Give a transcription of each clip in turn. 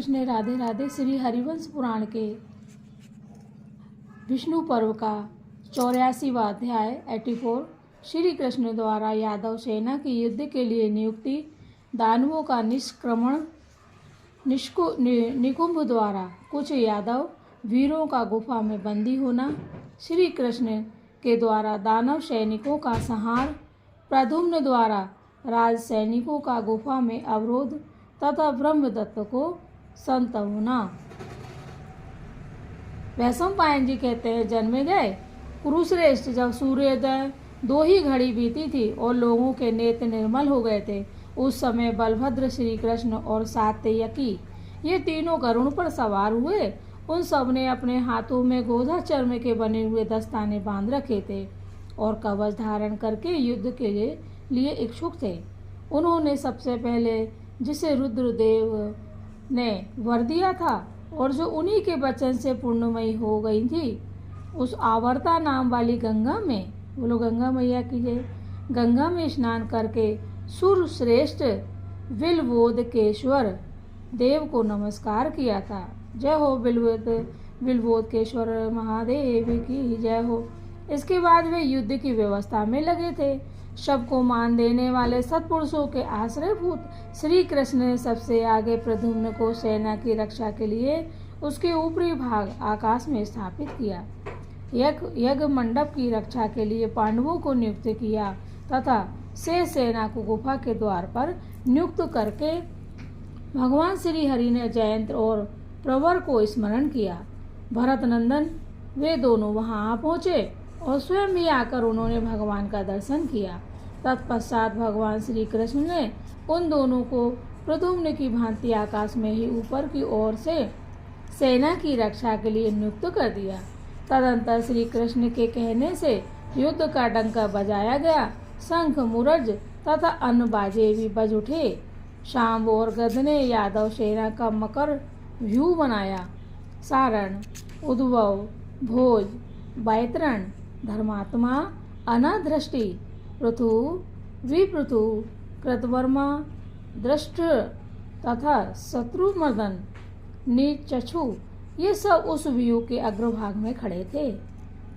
कृष्ण राधे राधे। श्री हरिवंश पुराण के विष्णु पर्व का 84वां अध्याय 84। श्री कृष्ण द्वारा यादव सेना की युद्ध के लिए नियुक्ति, दानवों का निष्क्रमण, निकुंभ द्वारा कुछ यादव वीरों का गुफा में बंदी होना, श्री कृष्ण के द्वारा दानव सैनिकों का संहार, प्रद्युम्न द्वारा राज सैनिकों का गुफा में अवरोध तथा ब्रह्मदत्त को संत होना। वैशंपायन जी कहते हैं, जन्मेजय कुरुश्रेष्ठ, जब सूर्योदय 2 ही घड़ी बीती थी और लोगों के नेत्र निर्मल हो गए थे, उस समय बलभद्र, श्री कृष्ण और सात्यकी ये तीनों गरुड़ पर सवार हुए। उन सब ने अपने हाथों में गोधा चर्म के बने हुए दस्ताने बांध रखे थे और कवच धारण करके युद्ध के लिए इच्छुक थे। उन्होंने सबसे पहले जिसे रुद्रदेव ने वर दिया था और जो उन्हीं के वचन से पूर्णमयी हो गई थी, उस आवर्ता नाम वाली गंगा में, बोलो गंगा मैया की जय, गंगा में स्नान करके सुरश्रेष्ठ बिल्वोदकेश्वर देव को नमस्कार किया था। जय हो बिल्वोदकेश्वर महादेव की जय हो। इसके बाद वे युद्ध की व्यवस्था में लगे थे। सबको मान देने वाले सत्पुरुषों के आश्रयभूत श्री कृष्ण ने सबसे आगे प्रद्युम्न को सेना की रक्षा के लिए उसके ऊपरी भाग आकाश में स्थापित किया। यज्ञ मंडप की रक्षा के लिए पांडवों को नियुक्त किया तथा शेष सेना को गुफा के द्वार पर नियुक्त करके भगवान श्री हरि ने जयंत और प्रवर को स्मरण किया। भरत नंदन वे दोनों वहां आ पहुँचे और स्वयं ही आकर उन्होंने भगवान का दर्शन किया। तत्पश्चात भगवान श्री कृष्ण ने उन दोनों को प्रद्युम्न की भांति आकाश में ही ऊपर की ओर से सेना की रक्षा के लिए नियुक्त कर दिया। तदंतर श्री कृष्ण के कहने से युद्ध का डंका बजाया गया। शंख, मुरज तथा अन्य बाजे भी बज उठे। शांब और गद ने यादव सेना का मकर व्यूह बनाया। सारण, उद्भव, भोज, बैतरण, धर्मात्मा, अनादृष्टि, पृथु, विपृथु, कृतवर्मा, दृष्ट तथा शत्रुमर्दन, नीचक्षु ये सब उस व्यूह के अग्रभाग में खड़े थे।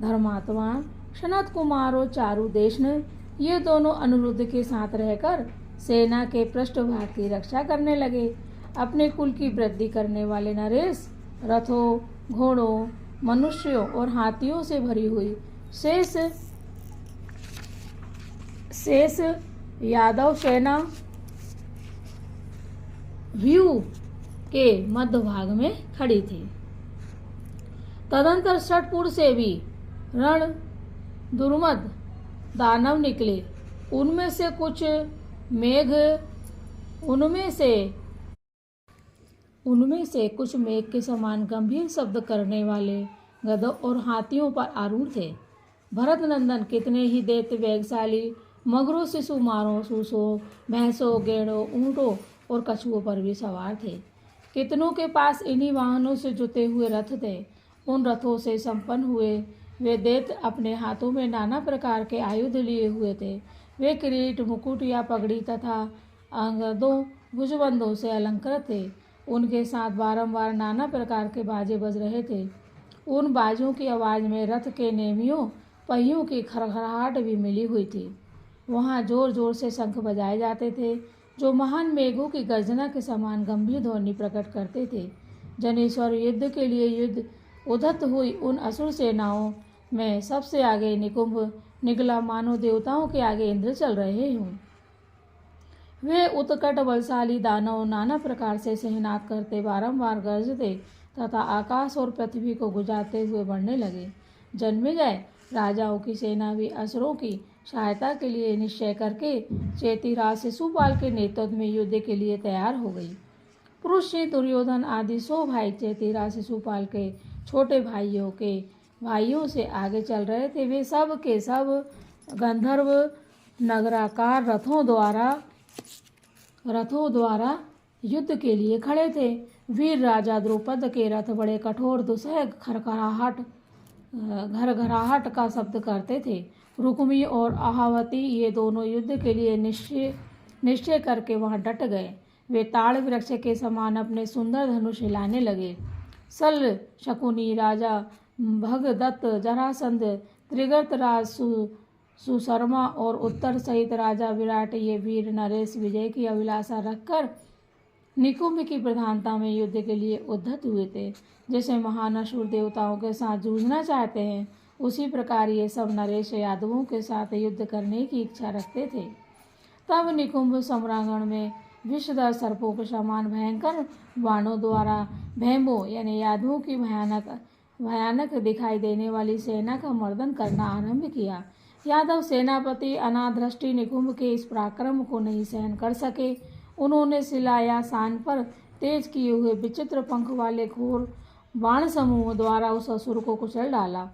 धर्मात्मा, सनत कुमार और चारुदेशन ये दोनों अनिरुद्ध के साथ रहकर सेना के पृष्ठभाग की रक्षा करने लगे। अपने कुल की वृद्धि करने वाले नरेश रथों, घोड़ों, मनुष्यों और हाथियों से भरी हुई शेष यादव सेना व्यूह के मध्य भाग में खड़ी थी। तदंतर षटपुर से भी रण दुर्मद दानव निकले। उनमें से कुछ मेघ के समान गंभीर शब्द करने वाले गधों और हाथियों पर आरूढ़ थे। भरत नंदन कितने ही दैत्य वेगशाली मगरों, शिशु मारों, सूसों, भैंसों, गेड़ों, ऊँटों और कछुओं पर भी सवार थे। कितनों के पास इन्हीं वाहनों से जुते हुए रथ थे। उन रथों से संपन्न हुए वे दैत्य अपने हाथों में नाना प्रकार के आयुध लिए हुए थे। वे किरीट, मुकुट या पगड़ी तथा अंगदों, भुजबंदों से अलंकृत थे। उनके साथ बारंबार नाना प्रकार के बाजे बज रहे थे। उन बाजों की आवाज़ में रथ के नेमियों पहियों की खड़खड़ाहट भी मिली हुई थी। वहाँ जोर जोर से शंख बजाए जाते थे, जो महान मेघों की गर्जना के समान गंभीर ध्वनि प्रकट करते थे। जनेश्वर युद्ध के लिए उद्धत हुई उन असुर सेनाओं में सबसे आगे निकुंभ निकला, मानो देवताओं के आगे इंद्र चल रहे हों। वे उत्कट बलशाली दानव नाना प्रकार से सिंहनाद करते बारंबार गरजते तथा आकाश और पृथ्वी को गुजारते हुए बढ़ने लगे। जन्मेजय राजाओं की सेना भी असुरों की सहायता के लिए निश्चय करके चेतीराज शिशुपाल के नेतृत्व में युद्ध के लिए तैयार हो गई। पुरुष दुर्योधन आदि 100 भाई चेतीराज शिशुपाल के छोटे भाइयों से आगे चल रहे थे। वे सब के सब गंधर्व नगराकार रथों द्वारा युद्ध के लिए खड़े थे। वीर राजा द्रुपद के रथ बड़े कठोर दुसह घरघराहट का शब्द करते थे। रुक्मी और आहावती ये दोनों युद्ध के लिए निश्चय करके वहां डट गए। वे ताड़ वृक्ष के समान अपने सुंदर धनुष हिलाने लगे। सल, शकुनी, राजा भगदत्त, जरासंध, त्रिगर्तराज, सुशर्मा और उत्तर सहित राजा विराट ये वीर नरेश विजय की अभिलाषा रखकर निकुंभ की प्रधानता में युद्ध के लिए उद्धत हुए थे। जैसे महान असुर देवताओं के साथ जूझना चाहते हैं, उसी प्रकार ये सब नरेश यादवों के साथ युद्ध करने की इच्छा रखते थे। तब निकुंभ सम्रांगण में विषधर सर्पों के समान भयंकर बाणों द्वारा भैमों यानी यादवों की भयानक दिखाई देने वाली सेना का मर्दन करना आरंभ किया। यादव सेनापति अनादृष्टि निकुंभ के इस पराक्रम को नहीं सहन कर सके। उन्होंने शिलाया सान पर तेज किए हुए विचित्र पंख वाले घोर बाण समूह द्वारा उस असुर को कुचल डाला।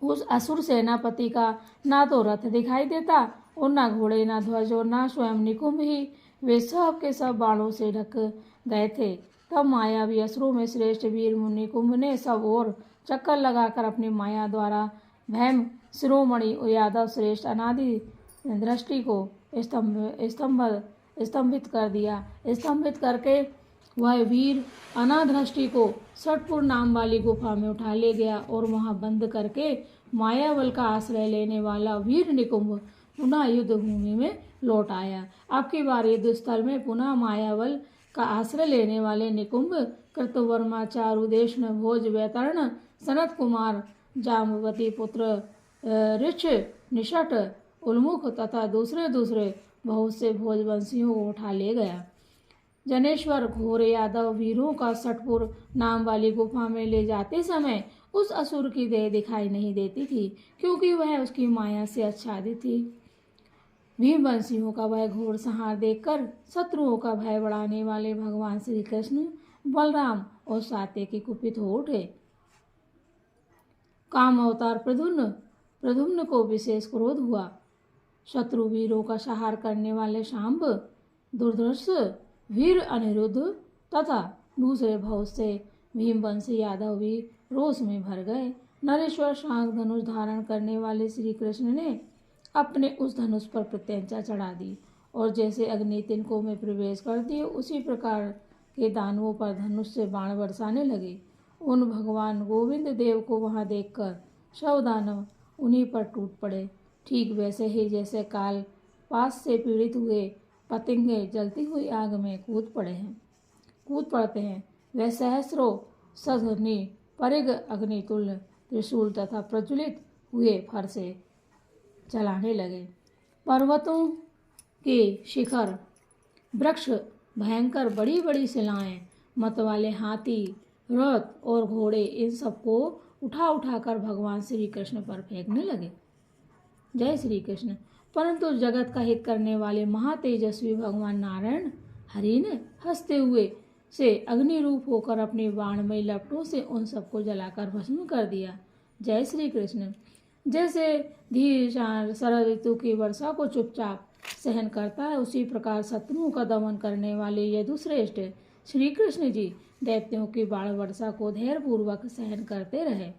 उस असुर सेनापति का ना तो रथ दिखाई देता और ना घोड़े, ना ध्वज और ना स्वयं निकुंभ ही, वे सब के सब बाणों से ढक गए थे। तब मायावी असुरों में श्रेष्ठ वीर निकुंभ ने सब ओर चक्कर लगाकर अपनी माया द्वारा भैम शिरोमणि यादव श्रेष्ठ अनादि दृष्टि को स्तंभित कर दिया। स्तंभित करके वह वीर अनादृष्टि को सटपुर नाम वाली गुफा में उठा ले गया और वहां बंद करके मायाबल का आश्रय लेने वाला वीर निकुंभ पुनः युद्ध भूमि में लौट आया। अब की बार युद्ध स्थल में पुनः मायाबल का आश्रय लेने वाले निकुंभ कृतवर्मा, चारुदेशन, भोज, वैतरण, सनत कुमार, जाम्बवती पुत्र ऋक्ष, निषट, उन्मुख तथा दूसरे बहुत से भोजवंशियों को उठा ले गया। जनेश्वर घोर यादव वीरों का सटपुर नाम वाली गुफा में ले जाते समय उस असुर की देह दिखाई नहीं देती थी, क्योंकि वह उसकी माया से आच्छादित थी। भीमवंशियों का वह घोर संहार देखकर शत्रुओं का भय बढ़ाने वाले भगवान श्री कृष्ण, बलराम और सात्यकी कुपित हो उठे। काम अवतार प्रद्युम्न को विशेष क्रोध हुआ। शत्रु वीरों का संहार करने वाले शांब, दुर्धर्ष, वीर अनिरुद्ध तथा दूसरे बहुत से भीमवंशी यादव भी रोष में भर गए। नरेश्वर शांख धनुष धारण करने वाले श्री कृष्ण ने अपने उस धनुष पर प्रत्यंचा चढ़ा दी और जैसे अग्नि तिनकों में प्रवेश करती है, उसी प्रकार के दानवों पर धनुष से बाण बरसाने लगे। उन भगवान गोविंद देव को वहां देखकर शव दानव उन्हीं पर टूट पड़े, ठीक वैसे ही जैसे काल पास से पीड़ित हुए पतंगे जलती हुई आग में कूद पड़ते हैं। वह सहस्रों सघनी परिग अग्नितुल्य त्रिशूल तथा प्रज्वलित हुए फर से चलाने लगे। पर्वतों के शिखर, वृक्ष, भयंकर बड़ी बड़ी शिलाएं, मतवाले हाथी, रथ और घोड़े, इन सबको उठा कर भगवान श्री कृष्ण पर फेंकने लगे। जय श्री कृष्ण। परंतु जगत का हित करने वाले महातेजस्वी भगवान नारायण हरि ने हंसते हुए से अग्नि रूप होकर अपने बाणमय लपटों से उन सबको जलाकर भस्म कर दिया। जय श्री कृष्ण। जैसे धीर शरद ऋतु की वर्षा को चुपचाप सहन करता है, उसी प्रकार शत्रुओं का दमन करने वाले यदुश्रेष्ठ श्री कृष्ण जी दैत्यों की बाण वर्षा को धैर्यपूर्वक सहन करते रहे।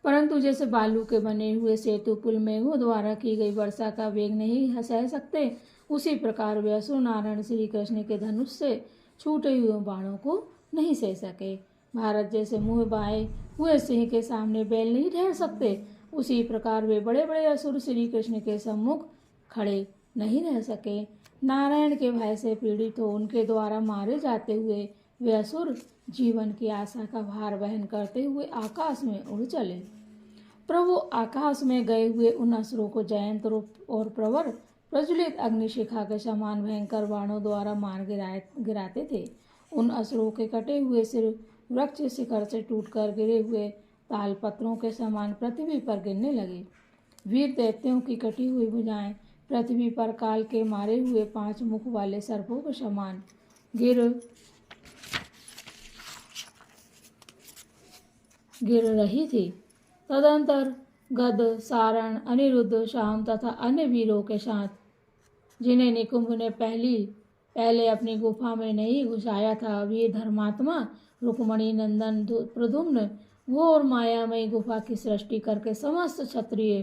परंतु जैसे बालू के बने हुए सेतु पुल मेघों द्वारा की गई वर्षा का वेग नहीं सह सकते, उसी प्रकार वे असुर नारायण श्री कृष्ण के धनुष से छूटे हुए बाणों को नहीं सह सके। भारत जैसे मुंह बाए हुए सिंह के सामने बैल नहीं ठहर सकते, उसी प्रकार वे बड़े बड़े असुर श्री कृष्ण के सम्मुख खड़े नहीं रह सके। नारायण के भय से पीड़ित हो उनके द्वारा मारे जाते हुए वे असुर जीवन की आशा का भार वहन करते हुए आकाश में उड़ चले। प्रभु आकाश में गए हुए उन असुरों को जयंत रूप और प्रवर प्रज्वलित अग्निशिखा के समान भयंकर बाणों द्वारा मार गिराते थे। उन असुरों के कटे हुए सिर वृक्ष शिखर से टूटकर गिरे हुए ताल पत्रों के समान पृथ्वी पर गिरने लगे। वीर दैत्यों की कटी हुई भुजाएं पृथ्वी पर काल के मारे हुए 5 मुख वाले सर्पों के समान गिर रही थी। तदंतर गद, सारण, अनिरुद्ध, शाम तथा अन्य वीरों के साथ, जिन्हें निकुंभ ने पहले अपनी गुफा में नहीं घुसाया था, वीर धर्मात्मा रुक्मणी नंदन प्रद्युम्न घोर मायामयी गुफा की सृष्टि करके समस्त क्षत्रिय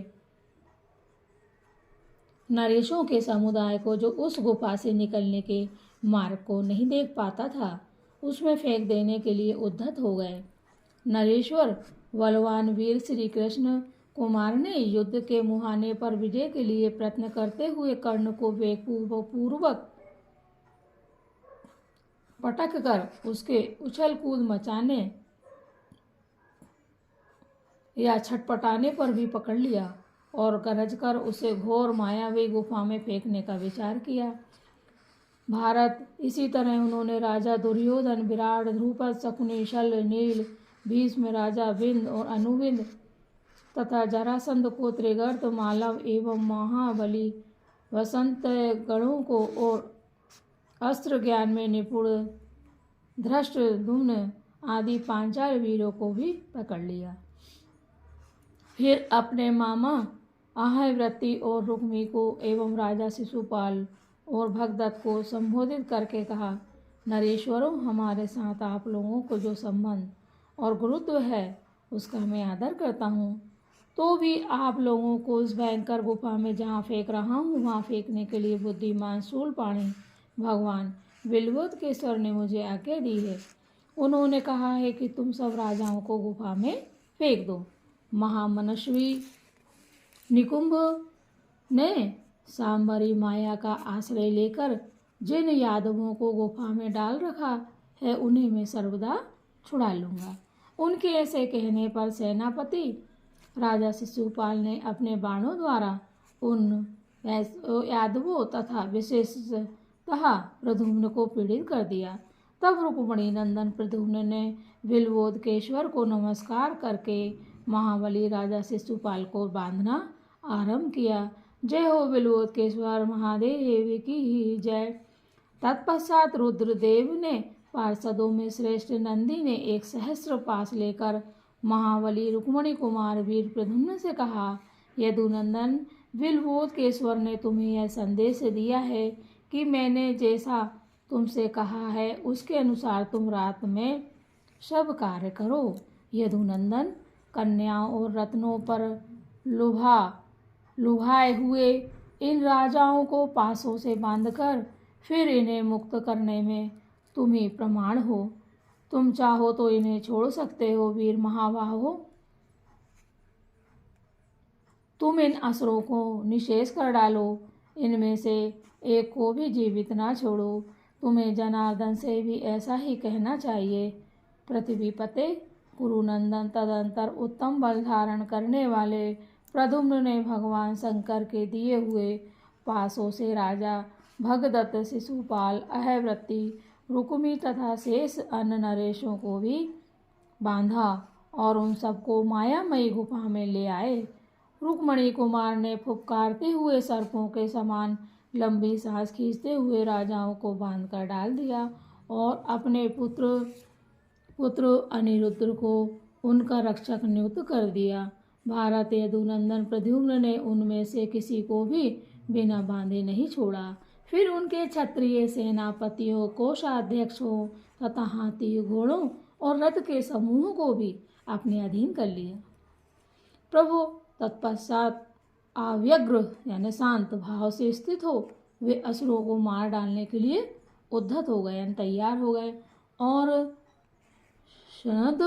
नरेशों के समुदाय को, जो उस गुफा से निकलने के मार्ग को नहीं देख पाता था, उसमें फेंक देने के लिए उद्धत हो गए। नरेश्वर बलवान वीर श्री कृष्ण कुमार ने युद्ध के मुहाने पर विजय के लिए प्रयत्न करते हुए कर्ण को वेगपूर्वक पटक कर उसके उछल कूद मचाने या छटपटाने पर भी पकड़ लिया और गरज कर उसे घोर मायावी गुफा में फेंकने का विचार किया। भारत इसी तरह उन्होंने राजा दुर्योधन, विराट, ध्रुपद, शकुनि, शल्य, नील, भीष्म, राजा विंद और अनुविंद तथा जरासंध को, त्रिगर्त, मालव एवं महाबली वसंत गणों को और अस्त्र ज्ञान में निपुण धृष्टद्युम्न आदि पांचाल वीरों को भी पकड़ लिया। फिर अपने मामा अहयव्रती और रुक्मी को एवं राजा शिशुपाल और भगदत्त को संबोधित करके कहा, नरेश्वरों, हमारे साथ आप लोगों को जो संबंध और गुरुत्व है उसका मैं आदर करता हूँ, तो भी आप लोगों को उस भयंकर गुफा में जहाँ फेंक रहा हूँ वहाँ फेंकने के लिए बुद्धिमान शूलपाणी भगवान बिल्वोत्केश्वर ने मुझे आज्ञा दी है। उन्होंने कहा है कि तुम सब राजाओं को गुफा में फेंक दो। महामनस्वी निकुंभ ने सांबरी माया का आश्रय लेकर जिन यादवों को गुफा में डाल रखा है उन्हें मैं सर्वदा छुड़ा लूँगा। उनके ऐसे कहने पर सेनापति राजा शिशुपाल ने अपने बाणों द्वारा उन यादवों तथा विशेषतः प्रद्युम्न को पीड़ित कर दिया। तब रुक्मिणी नंदन प्रद्युम्न ने बिल्वोत्केश्वर को नमस्कार करके महाबली राजा शिशुपाल को बांधना आरंभ किया। जय हो बिल्वोत्केश्वर महादेव की जय। तत्पश्चात रुद्रदेव ने पार्षदों में श्रेष्ठ नंदी ने एक सहस्त्र पास लेकर महाबली रुक्मिणी कुमार वीर प्रद्युम्न से कहा, यदुनंदन, बिल्वोत्केश्वर ने तुम्हें यह संदेश दिया है कि मैंने जैसा तुमसे कहा है उसके अनुसार तुम रात में सब कार्य करो। यदुनंदन, कन्याओं और रत्नों पर लुभाए हुए इन राजाओं को पासों से बांधकर फिर इन्हें मुक्त करने में तुम ही प्रमाण हो। तुम चाहो तो इन्हें छोड़ सकते हो। वीर महाबाहो, तुम इन असुरों को निशेष कर डालो, इनमें से एक को भी जीवित ना छोड़ो। तुम्हें जनार्दन से भी ऐसा ही कहना चाहिए। पृथ्वीपते कुरुनंदन, तदंतर उत्तम बल धारण करने वाले प्रद्युम्न ने भगवान शंकर के दिए हुए पासों से राजा भगदत्त, शिशुपाल, अहयव्रती, रुक्मी तथा शेष अन्य नरेशों को भी बांधा और उन सबको मायामयी गुफा में ले आए। रुक्मिणी कुमार ने फुफकारते हुए सर्पों के समान लंबी सांस खींचते हुए राजाओं को बांधकर डाल दिया और अपने पुत्र अनिरुद्ध को उनका रक्षक नियुक्त कर दिया। भारत यदुनंदन प्रद्युम्न ने उनमें से किसी को भी बिना बांधे नहीं छोड़ा। फिर उनके क्षत्रिय सेनापतियों, कोषाध्यक्षों तथा हाथी, घोड़ों और रथ के समूह को भी अपने अधीन कर लिया। प्रभु तत्पश्चात अव्यग्र यानी शांत भाव से स्थित हो वे असुरों को मार डालने के लिए उद्धत हो गए यानी तैयार हो गए और शनद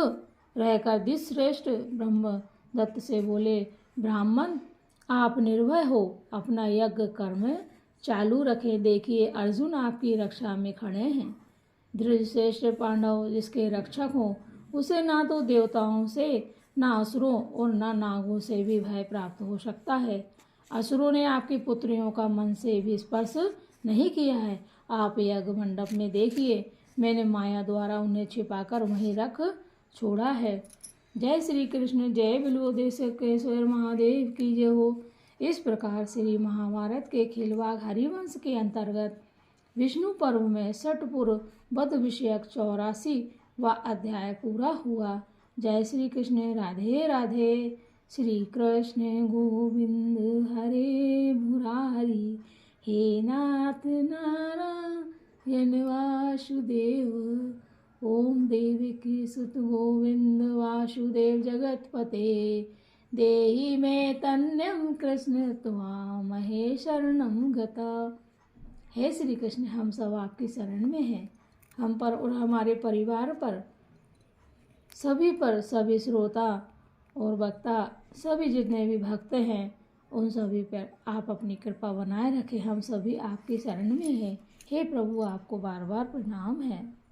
रहकर दिश्रेष्ठ ब्रह्मदत्त से बोले, ब्राह्मण, आप निर्भय हो, अपना यज्ञ कर्म चालू रखें। देखिए, अर्जुन आपकी रक्षा में खड़े हैं। धृतराष्ट्र पांडव जिसके रक्षक हों उसे ना तो देवताओं से, ना असुरों और ना नागों से भी भय प्राप्त हो सकता है। असुरों ने आपकी पुत्रियों का मन से भी स्पर्श नहीं किया है। आप यज्ञ मंडप में देखिए, मैंने माया द्वारा उन्हें छिपाकर वहीं रख छोड़ा है। जय श्री कृष्ण, जय बिल्वोत्केश्वर महादेव की जय हो। इस प्रकार श्री महाभारत के खिलवाड़ हरिवंश के अंतर्गत विष्णु पर्व में षटपुर वध विषयक 84वां अध्याय पूरा हुआ। जय श्री कृष्ण, राधे राधे। श्री कृष्ण गोविंद हरे मुरारी, हे नाथ नारायण वासुदेव। ओम देवकी सुत गोविंद वासुदेव जगतपते। देहि में तन्यम कृष्ण त्वामहे शरणम गता। हे श्री कृष्ण, हम सब आपकी शरण में हैं। हम पर और हमारे परिवार पर, सभी पर, सभी श्रोता और वक्ता, सभी जितने भी भक्त हैं, उन सभी पर आप अपनी कृपा बनाए रखें। हम सभी आपकी शरण में हैं। हे प्रभु, आपको बार बार प्रणाम है।